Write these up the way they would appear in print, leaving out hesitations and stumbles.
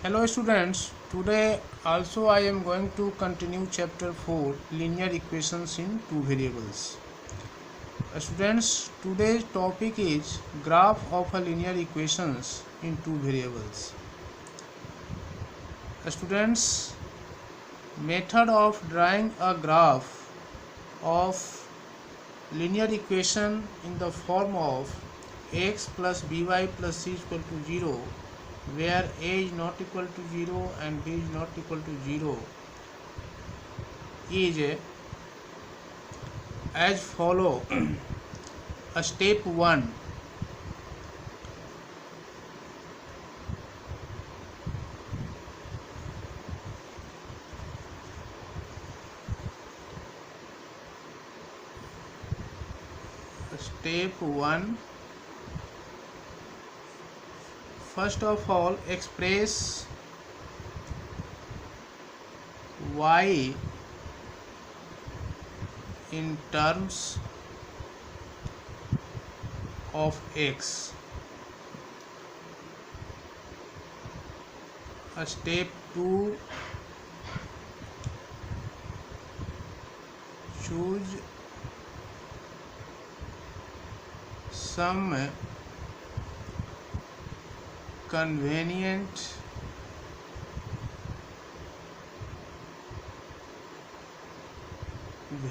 Hello students, today also I am going to continue chapter 4 linear equations in two variables. Students, today's topic is graph of a linear equations in two variables. Students, method of drawing a graph of linear equation in the form of x plus by plus c is equal to 0, where a is not equal to 0 and b is not equal to 0 is as follow. Step 1, first of all express y in terms of x. Step 2, choose some convenient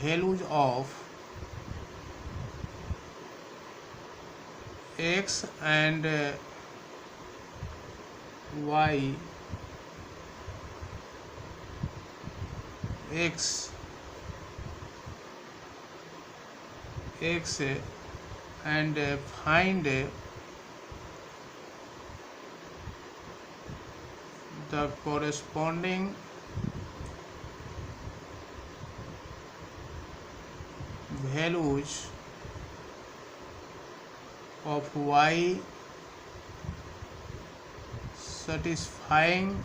values of x and y. x and find the corresponding values of y satisfying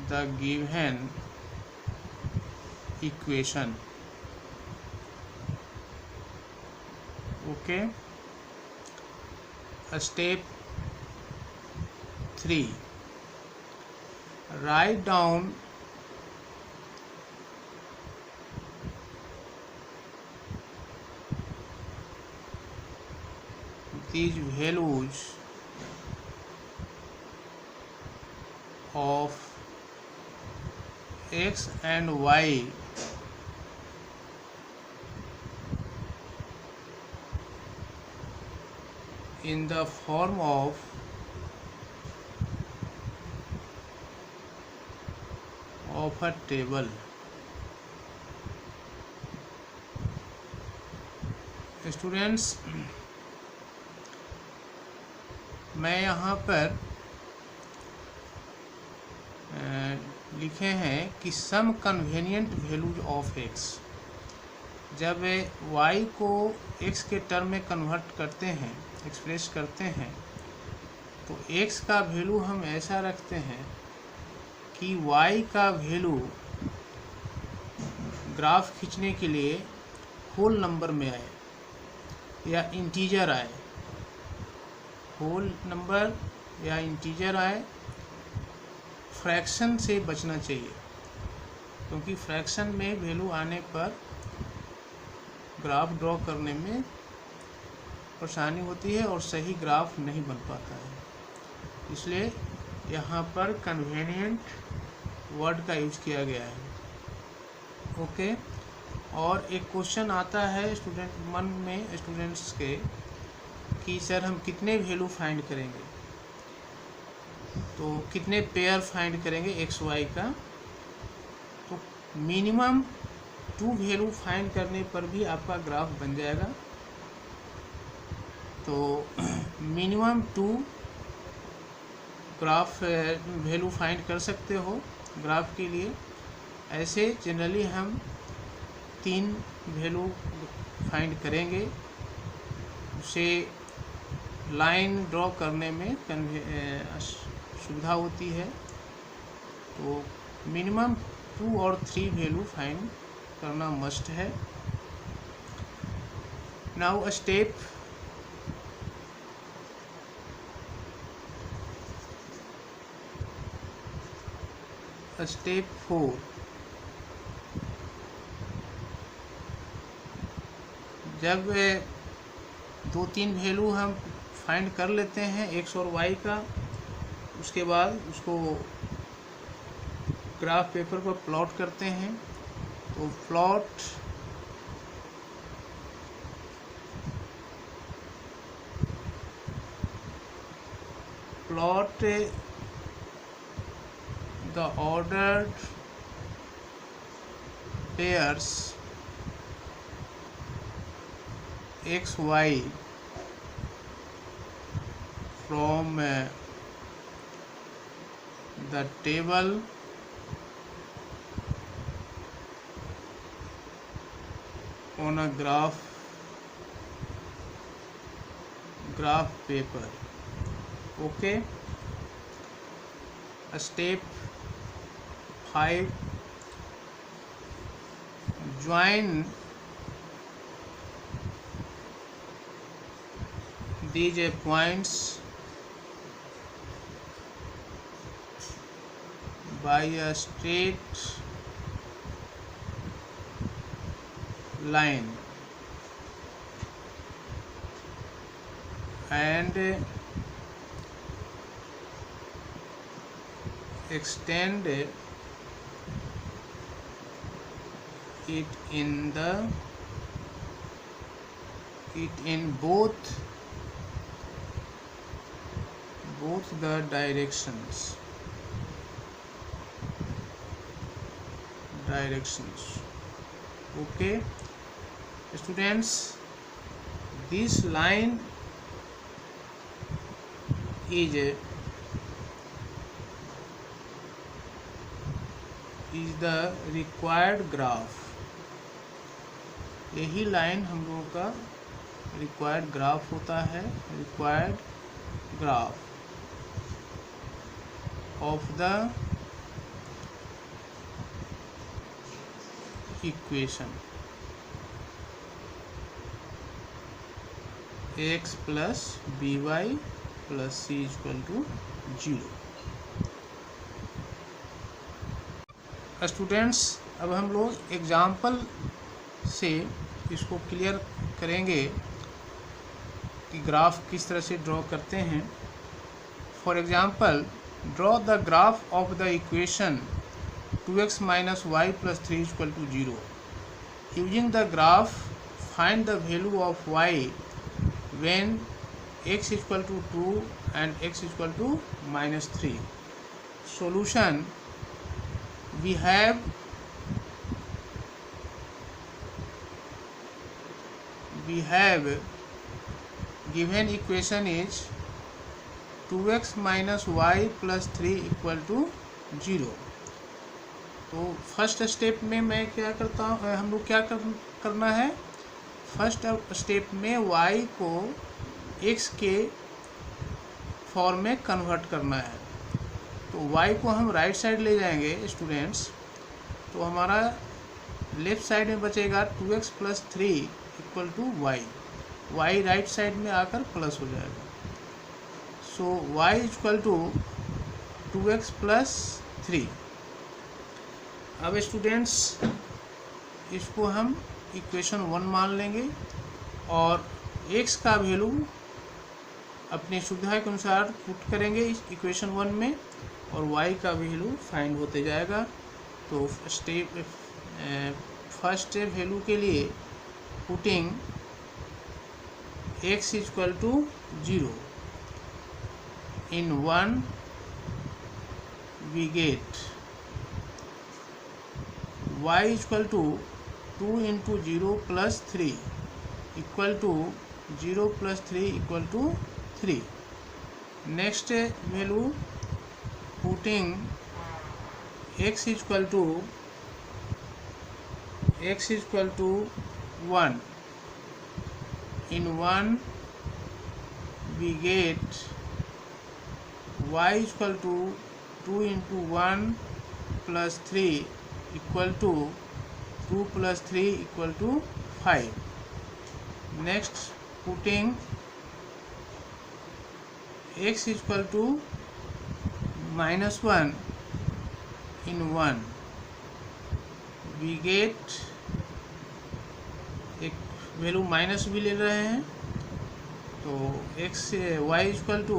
the given equation. Okay. Step 3, write down these values of x and y in the form of a table. Students, मैं यहाँ पर लिखे हैं कि सम convenient values of x. जब y को x के term में कन्वर्ट करते हैं, एक्सप्रेस करते हैं, तो x का वैल्यू हम ऐसा रखते हैं कि y का वैल्यू ग्राफ खींचने के लिए होल नंबर में आए या इंटीजर आए। होल नंबर या इंटीजर आए, फ्रैक्शन से बचना चाहिए, क्योंकि फ्रैक्शन में वैल्यू आने पर ग्राफ ड्रॉ करने में परेशानी होती है और सही ग्राफ नहीं बन पाता है। इसलिए यहाँ पर कन्वेनिएंट वर्ड का यूज किया गया है। ओके। और एक क्वेश्चन आता है मन में स्टूडेंट्स के कि सर हम कितने वैल्यू फाइंड करेंगे, तो कितने पेयर फाइंड करेंगे एक्स वाई का। तो मिनिमम 2 वैल्यू फाइंड करने पर भी आपका ग्राफ बन जाएगा। तो मिनिमम 2 ग्राफ वैल्यू फाइंड कर सकते हो ग्राफ के लिए। ऐसे जनरली हम 3 वैल्यू फाइंड करेंगे। उसे लाइन ड्रॉ करने में सुविधा होती है। तो मिनिमम 2 और 3 वैल्यू फाइंड करना मस्ट है। नाउ स्टेप स्टेप 4, जब 2-3 वैल्यू हम फाइंड कर लेते हैं x और y का, उसके बाद उसको ग्राफ पेपर पर प्लॉट करते हैं। तो plot the ordered pairs x y from the table on a graph paper. Okay. Step 5, join these points by a straight line and extend it in both the directions. Okay, students, this line is the required graph. यही line हम लोगों का required graph होता है, required graph of the equation x plus b y plus c equal to 0। Students, अब हम लोग example से इसको क्लियर करेंगे कि ग्राफ किस तरह से ड्रॉ करते हैं। For example, draw the graph of the equation 2x minus y plus 3 equal to 0. Using the graph, find the value of y when x equal to 2 and x equal to minus 3. Solution: we have given equation is 2x minus y plus 3 equal to 0. तो first step में मैं क्या करता हूँ, हम लोग क्या करना है, फर्स्ट स्टेप में y को x के फॉर्म में कन्वर्ट करना है। तो y को हम राइट साइड ले जाएंगे स्टूडेंट्स, तो हमारा लेफ्ट साइड में बचेगा 2x plus 3 equal to y right side में आकर प्लस हो जाएगा। So y equal to 2x plus 3। अब स्टूडेंट्स, इसको हम इक्वेशन 1 मान लेंगे और x का वैल्यू अपनी सुविधा के अनुसार पुट करेंगे इस इक्वेशन 1 में और y का वैल्यू फाइंड होते जाएगा। तो फर्स्ट वैल्यू के लिए putting x equal to 0 in 1 we get y equal to 2 into 0 plus 3 equal to 0 plus 3 equal to 3। Next value putting x equal to 1 in 1 we get y equal to 2 into 1 plus 3 equal to 2 plus 3 equal to 5। Next putting x equal to -1 in 1 we get एक value minus भी ले रहे हैं, तो x y equal to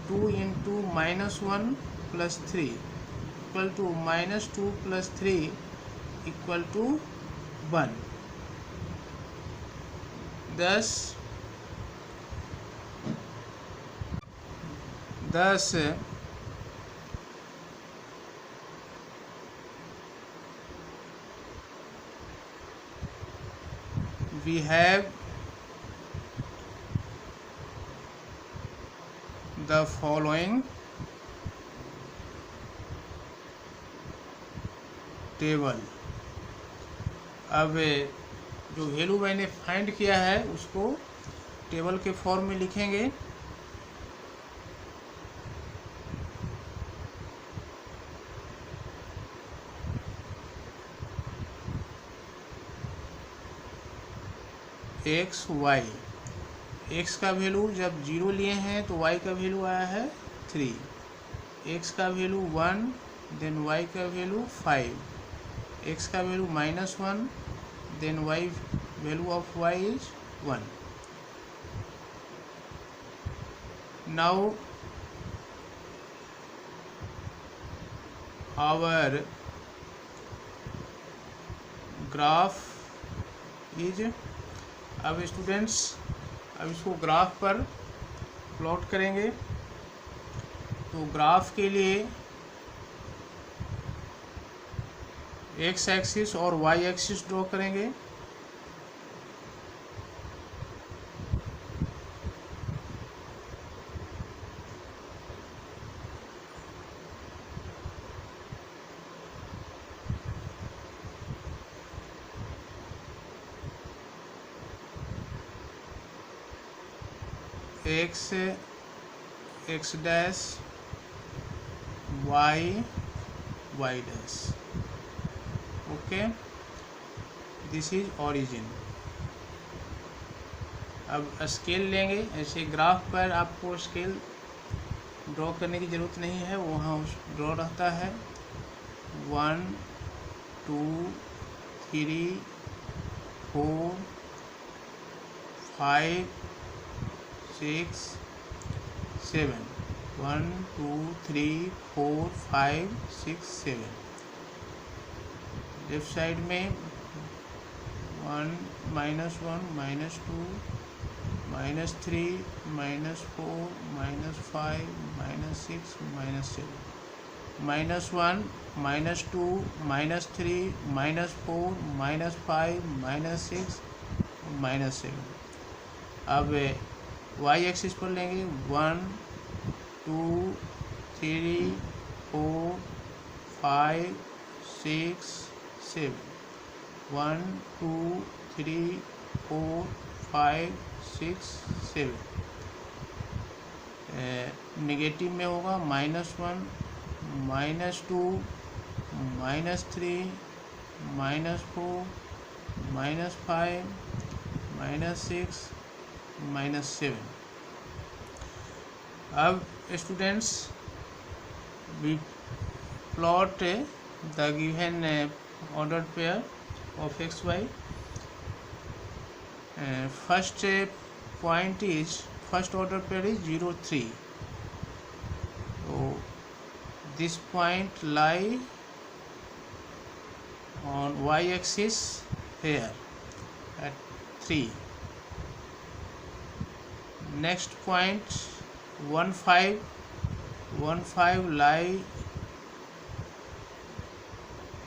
2 into -1 plus 3 equal to -2 plus 3 equal to 1। Thus we have the following table. अब जो value मैंने find किया है उसको टेबल के फॉर्म में लिखेंगे। एक्स वाई, एक्स का वैल्यू जब 0 लिए हैं तो वाई का वैल्यू आया है 3, एक्स का वैल्यू 1, देन वाई का वैल्यू 5, एक्स का value -1, then y value of y is 1। Now our graph is, अब स्टूडेंट्स अब इसको ग्राफ पर प्लॉट करेंगे। तो ग्राफ के लिए एक्स एक्सिस और वाई एक्सिस ड्रॉ करेंगे। X x dash, y y dash. Okay, this is origin. अब स्केल लेंगे। ऐसे ग्राफ पर आपको स्केल ड्रॉ करने की ज़रूरत नहीं है, वहाँ ड्रॉ रहता है। 1 2 3 4 5 6 7, 1 2 3 4 5 6 7। लेफ्ट साइड में 1 -1 -2 -3 -4 -5 -6 -7, -1 -2 -3 -4 -5 -6 -7। अब वाई एक्सिस पर लेंगे 1 2 3 4 5 6 7, 1 2 3 4 5 6 7। नेगेटिव में होगा -1 -2 -3 -4 -5 -6 -7। अब students we plot the given ordered pair of x y। first point is, first order pair is 0 3, so this point lie on y axis here at 3। next point 1 5 lie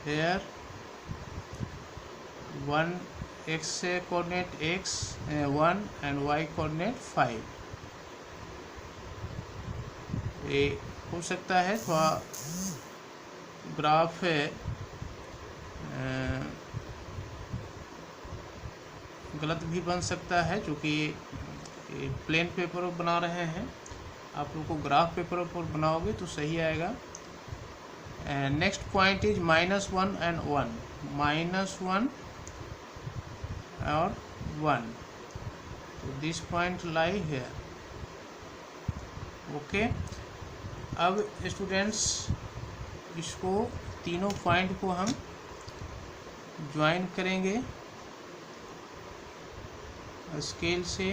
here, 1 x coordinate x 1 and y coordinate 5। ये हो सकता है थोड़ा graph गलत भी बन सकता है, क्योंकि प्लेन पेपर पर बना रहे हैं। आप लोग को ग्राफ पेपर पर बनाओगे तो सही आएगा। नेक्स्ट पॉइंट इज -1 and 1, -1 और 1, तो this point lie here. Okay, अब स्टूडेंट्स इसको तीनों पॉइंट को हम ज्वाइन करेंगे स्केल से,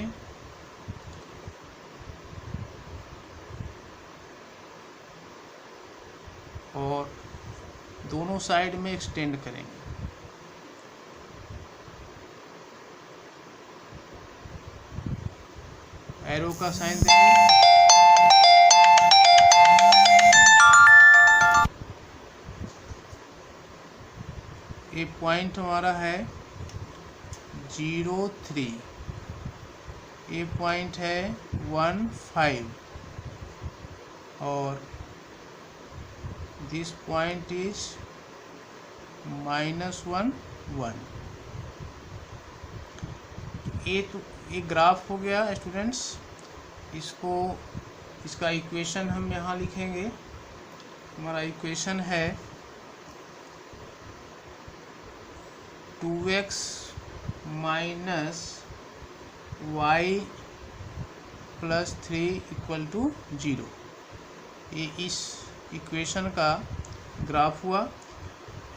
और दोनों साइड में एक्सटेंड करेंगे। एरो का साइन देंगे। ये पॉइंट हमारा है 0, 3, ये पॉइंट है 1, 5 और दिस पॉइंट इज -1, 1। ये ग्राफ हो गया स्टूडेंट्स। इसका इक्वेशन हम यहाँ लिखेंगे। हमारा इक्वेशन है 2x - y + 3 = 0। ये इस इक्वेशन का ग्राफ हुआ।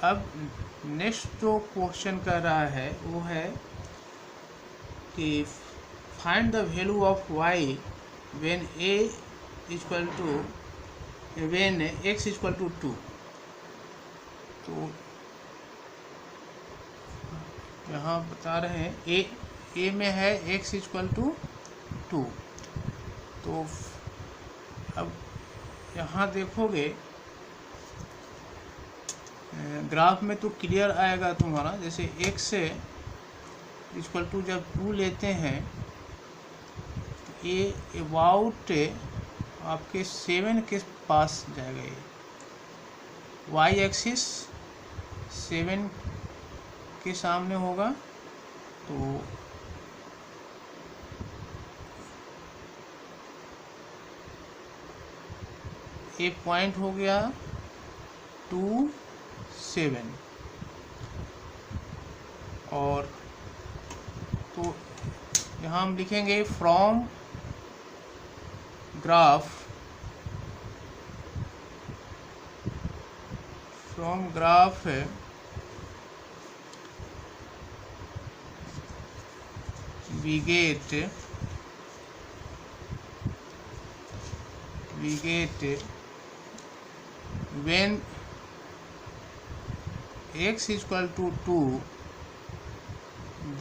अब नेक्स्ट जो क्वेश्चन कर रहा है वो है कि find the value of y when x = 2। तो यहाँ बता रहे हैं a में है x = 2। तो अब यहाँ देखोगे ग्राफ में तो क्लियर आएगा तुम्हारा। जैसे x = जब 2 लेते हैं तो ये अबाउट आपके 7 के पास जाएगा। ये y एक्सिस 7 के सामने होगा। तो ये पॉइंट हो गया 2, 7 और तो यहाँ हम लिखेंगे from graph we get when x = 2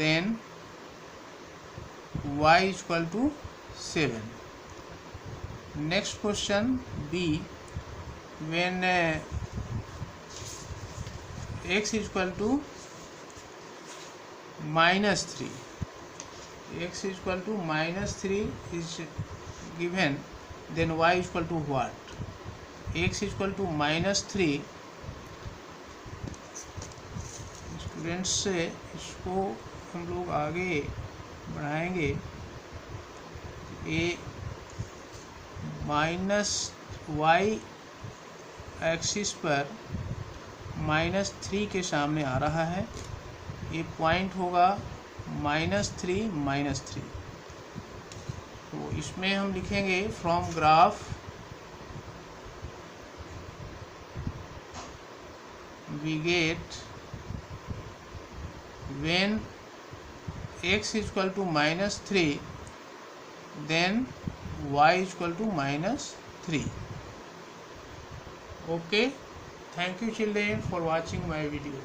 then y = 7। next question B, when x = -3, x = -3 is given, then y = what? x = -3 students से इसको हम लोग आगे बढ़ाएंगे। ये -y एक्सिस पर -3 के सामने आ रहा है। ये पॉइंट होगा -3, -3। तो इसमें हम लिखेंगे from graph we get when x = -3 then y = -3। okay, thank you children for watching my video।